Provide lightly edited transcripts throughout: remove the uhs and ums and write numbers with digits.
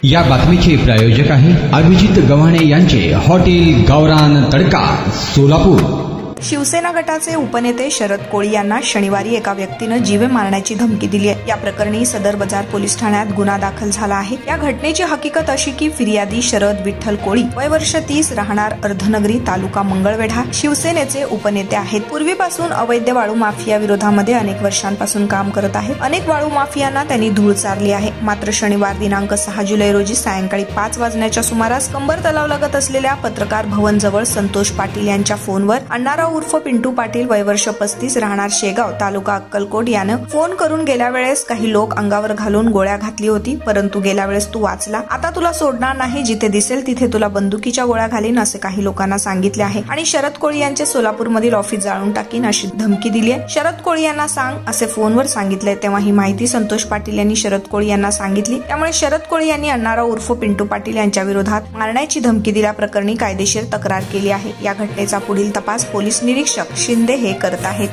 या बातमीचे प्रायोजक आहे अभिजित गव्हाणे यांचे हॉटेल गावरान तडका सोलापूर। शिवसेना गटाचे उपनेते शरद कोळी यांना शनिवारी एका व्यक्तीने जीवे मारण्याची धमकी दिली आहे। या प्रकरणी सदर बाजार पोलीस ठाण्यात गुन्हा दाखल झाला आहे। या घटनेची हकीकत अशी की फिर्यादी शरद विठ्ठल कोळी वय वर्ष 30 राहणार अर्धनगरी तालुका मंगळवेढा शिवसेनेचे उपनेते आहेत। पूर्वीपासून अवैध वाळू माफिया विरोधामध्ये अनेक वर्षांपासून काम करत आहेत। अनेक वाळू माफियांना त्यांनी धूळ चारली आहे। मात्र शनिवार दिनांक 6 जुलै रोजी सायंकाळी 5 वाजण्याच्या सुमारास कंबर तलावलगत असलेल्या पत्रकार भवन जवळ संतोष पाटील यांच्या फोनवर अण्णाराव उर्फ पिंटू पाटील वय वर्ष 35 राहणार शेगाव तालुका अक्कलकोट यानं फोन करून गेल्या वेळेस काही लोक अंगावर घालून गोळ्या घातली होती, परंतु गेल्या वेळेस तू वाचला, आता तुला सोडणार नाही, जिथे दिसेल तिथे तुला बंदुकीच्या गोळ्या घालीन असे काही लोकांना सांगितले आहे आणि शरद कोळी यांचे सोलापूरमधील ऑफिस जाळून टाकीन अशी धमकी दिली आहे। शरद कोळी यांना सांग असे फोनवर सांगितले। तेव्हा ही माहिती संतोष पाटील यांनी शरद कोळी यांना सांगितली। त्यामुळे शरद कोळी यांनी अण्णाराव उर्फ पिंटू पाटील यांच्या विरोधात मारण्याची धमकी दिल्याप्रकरणी कायदेशीर तक्रार केली आहे। या घटनेचा पुढील तपास पोलीस निरीक्षक शिंदे हे करत आहेत।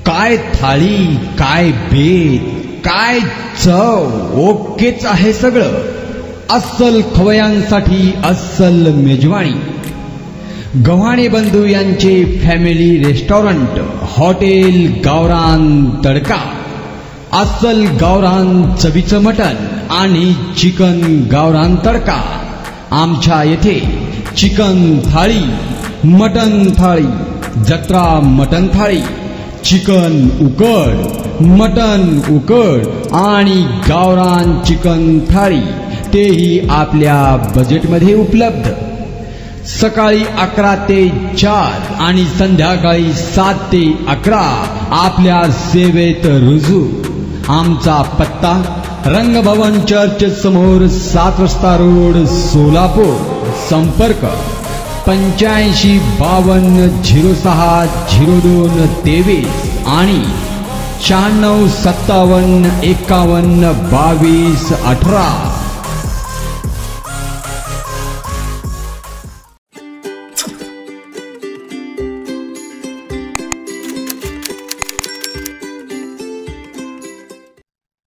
काय थाळी, काय बेत, काय चव, ओकेच आहे सगळं। अस्सल खवयांसाठी अस्सल मेजवानी गव्हाणे बंधू यांचे फॅमिली रेस्टॉरंट हॉटेल गावरान तडका। अस्सल गावरान चवीचं मटण आणि चिकन गावरान तडका। आमच्या येथे चिकन थाळी, मटण थाळी, जत्रा मटण थाळी, चिकन उकड, मटण उकड आणि गावरान चिकन थाळी तेही आपल्या बजेटमध्ये उपलब्ध। सकाळी 11 ते 4 आणि संध्याकाळी 7 ते 11 आपल्या सेवेत रुजू। आमचा पत्ता रंगभवन चर्च समोर 7 रस्ता रोड सोलापूर। संपर्क 85 52 06 02 23 आणि 96 57 51 22 18।